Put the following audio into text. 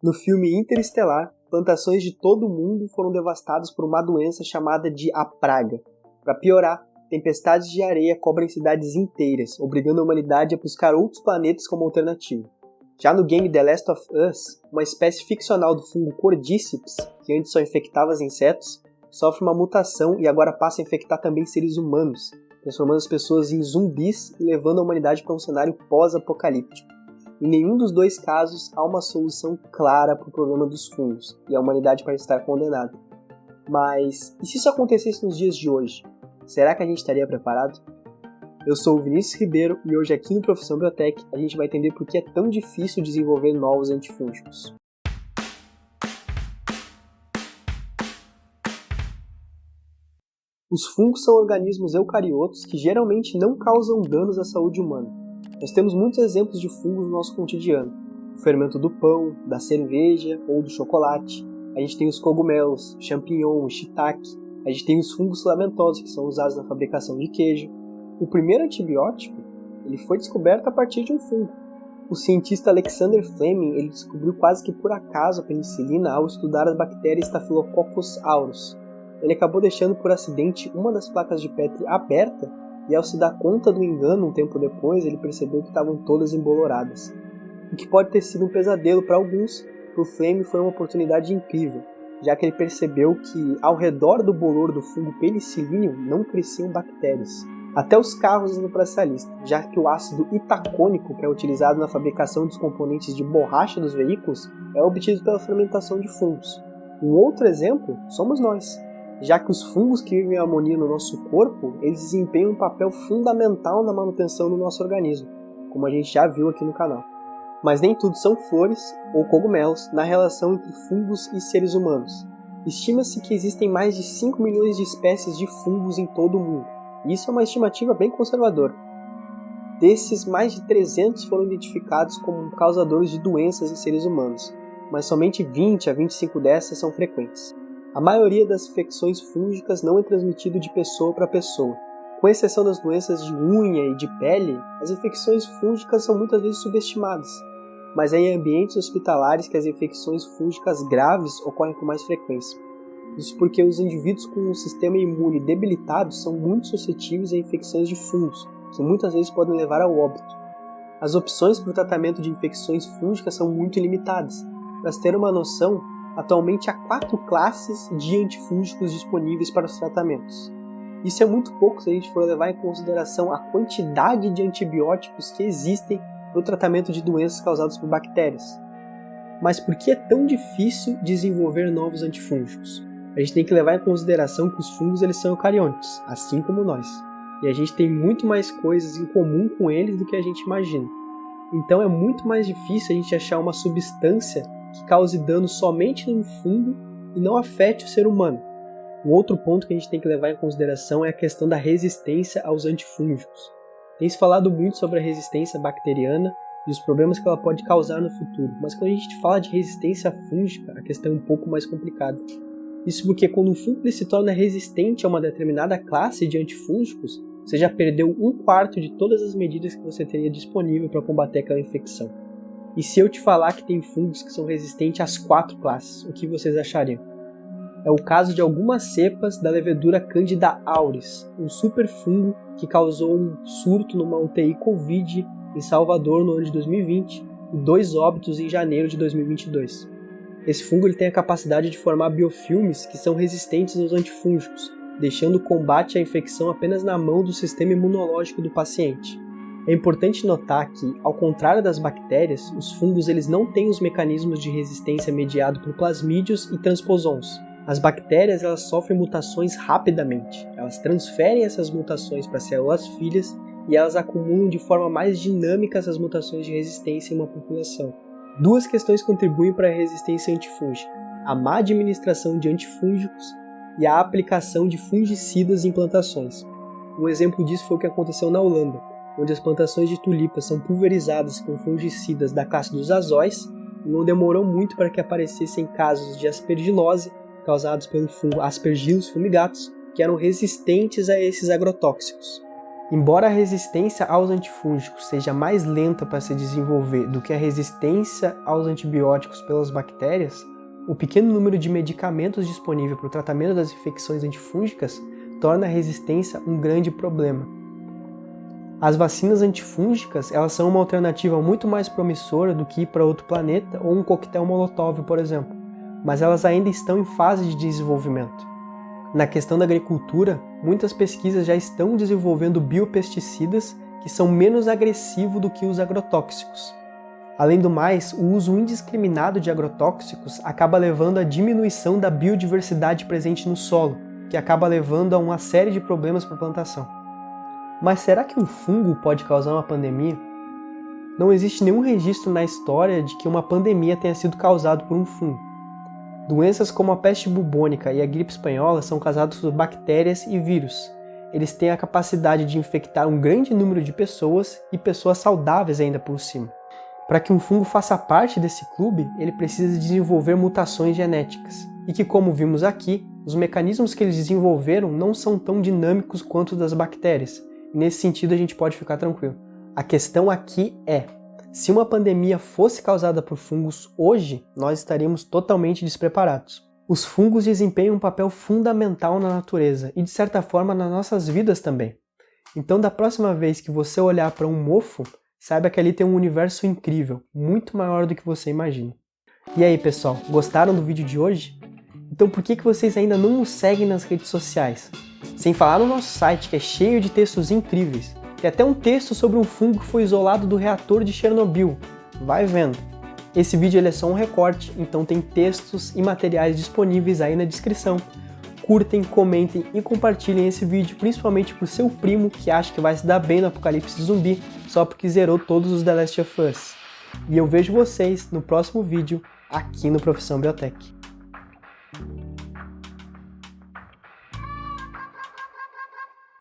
No filme Interestelar, plantações de todo o mundo foram devastadas por uma doença chamada de a praga. Para piorar, tempestades de areia cobrem cidades inteiras, obrigando a humanidade a buscar outros planetas como alternativa. Já no game The Last of Us, uma espécie ficcional do fungo Cordyceps, que antes só infectava os insetos, sofre uma mutação e agora passa a infectar também seres humanos, transformando as pessoas em zumbis e levando a humanidade para um cenário pós-apocalíptico. Em nenhum dos dois casos há uma solução clara para o problema dos fungos, e a humanidade parece estar condenada. Mas, e se isso acontecesse nos dias de hoje? Será que a gente estaria preparado? Eu sou o Vinícius Ribeiro e hoje aqui no Profissão Biotech a gente vai entender por que é tão difícil desenvolver novos antifúngicos. Os fungos são organismos eucariotos que geralmente não causam danos à saúde humana. Nós temos muitos exemplos de fungos no nosso cotidiano. O fermento do pão, da cerveja ou do chocolate. A gente tem os cogumelos, champignon, shiitake. A gente tem os fungos filamentosos que são usados na fabricação de queijo. O primeiro antibiótico ele foi descoberto a partir de um fungo. O cientista Alexander Fleming ele descobriu quase que por acaso a penicilina ao estudar as bactérias Staphylococcus aureus. Ele acabou deixando por acidente uma das placas de Petri aberta e ao se dar conta do engano um tempo depois, ele percebeu que estavam todas emboloradas. O que pode ter sido um pesadelo para alguns, para o Fleming foi uma oportunidade incrível, já que ele percebeu que ao redor do bolor do fungo penicilíneo não cresciam bactérias. Até os carros iam para essa lista, já que o ácido itacônico, que é utilizado na fabricação dos componentes de borracha dos veículos, é obtido pela fermentação de fungos. Um outro exemplo somos nós, já que os fungos que vivem em harmonia no nosso corpo, eles desempenham um papel fundamental na manutenção do nosso organismo, como a gente já viu aqui no canal. Mas nem tudo são flores ou cogumelos na relação entre fungos e seres humanos. Estima-se que existem mais de 5 milhões de espécies de fungos em todo o mundo. E isso é uma estimativa bem conservadora. Desses, mais de 300 foram identificados como causadores de doenças em seres humanos, mas somente 20 a 25 dessas são frequentes. A maioria das infecções fúngicas não é transmitida de pessoa para pessoa. Com exceção das doenças de unha e de pele, as infecções fúngicas são muitas vezes subestimadas, mas é em ambientes hospitalares que as infecções fúngicas graves ocorrem com mais frequência. Isso porque os indivíduos com um sistema imune debilitado são muito suscetíveis a infecções de fungos, que muitas vezes podem levar ao óbito. As opções para o tratamento de infecções fúngicas são muito limitadas. Para se ter uma noção, atualmente há 4 classes de antifúngicos disponíveis para os tratamentos. Isso é muito pouco se a gente for levar em consideração a quantidade de antibióticos que existem no tratamento de doenças causadas por bactérias. Mas por que é tão difícil desenvolver novos antifúngicos? A gente tem que levar em consideração que os fungos eles são eucariontes, assim como nós. E a gente tem muito mais coisas em comum com eles do que a gente imagina. Então é muito mais difícil a gente achar uma substância que cause dano somente no fungo e não afete o ser humano. Um outro ponto que a gente tem que levar em consideração é a questão da resistência aos antifúngicos. Tem se falado muito sobre a resistência bacteriana e os problemas que ela pode causar no futuro, mas quando a gente fala de resistência fúngica, a questão é um pouco mais complicada. Isso porque quando um fungo se torna resistente a uma determinada classe de antifúngicos, você já perdeu 1/4 de todas as medidas que você teria disponível para combater aquela infecção. E se eu te falar que tem fungos que são resistentes às 4 classes, o que vocês achariam? É o caso de algumas cepas da levedura Candida auris, um superfungo que causou um surto numa UTI Covid em Salvador no ano de 2020 e 2 óbitos em janeiro de 2022. Esse fungo ele tem a capacidade de formar biofilmes que são resistentes aos antifúngicos, deixando o combate à infecção apenas na mão do sistema imunológico do paciente. É importante notar que, ao contrário das bactérias, os fungos eles não têm os mecanismos de resistência mediados por plasmídios e transposons. As bactérias elas sofrem mutações rapidamente. Elas transferem essas mutações para células filhas e elas acumulam de forma mais dinâmica essas mutações de resistência em uma população. 2 questões contribuem para a resistência antifúngica: a má administração de antifúngicos e a aplicação de fungicidas em plantações. Um exemplo disso foi o que aconteceu na Holanda, onde as plantações de tulipas são pulverizadas com fungicidas da classe dos azóis e não demorou muito para que aparecessem casos de aspergilose causados pelo fungo Aspergillus fumigatus, que eram resistentes a esses agrotóxicos. Embora a resistência aos antifúngicos seja mais lenta para se desenvolver do que a resistência aos antibióticos pelas bactérias, o pequeno número de medicamentos disponível para o tratamento das infecções antifúngicas torna a resistência um grande problema. As vacinas antifúngicas, elas são uma alternativa muito mais promissora do que ir para outro planeta ou um coquetel Molotov, por exemplo, mas elas ainda estão em fase de desenvolvimento. Na questão da agricultura, muitas pesquisas já estão desenvolvendo biopesticidas que são menos agressivos do que os agrotóxicos. Além do mais, o uso indiscriminado de agrotóxicos acaba levando à diminuição da biodiversidade presente no solo, que acaba levando a uma série de problemas para a plantação. Mas será que um fungo pode causar uma pandemia? Não existe nenhum registro na história de que uma pandemia tenha sido causada por um fungo. Doenças como a peste bubônica e a gripe espanhola são causadas por bactérias e vírus. Eles têm a capacidade de infectar um grande número de pessoas e pessoas saudáveis ainda por cima. Para que um fungo faça parte desse clube, ele precisa desenvolver mutações genéticas. E que, como vimos aqui, os mecanismos que eles desenvolveram não são tão dinâmicos quanto os das bactérias. E nesse sentido a gente pode ficar tranquilo. A questão aqui é: se uma pandemia fosse causada por fungos hoje, nós estaríamos totalmente despreparados. Os fungos desempenham um papel fundamental na natureza e, de certa forma, nas nossas vidas também. Então, da próxima vez que você olhar para um mofo, saiba que ali tem um universo incrível, muito maior do que você imagina. E aí, pessoal, gostaram do vídeo de hoje? Então por que vocês ainda não nos seguem nas redes sociais? Sem falar no nosso site, que é cheio de textos incríveis. Tem até um texto sobre um fungo que foi isolado do reator de Chernobyl. Vai vendo. Esse vídeo ele é só um recorte, então tem textos e materiais disponíveis aí na descrição. Curtem, comentem e compartilhem esse vídeo, principalmente pro seu primo que acha que vai se dar bem no apocalipse zumbi só porque zerou todos os The Last of Us. E eu vejo vocês no próximo vídeo aqui no Profissão Biotech.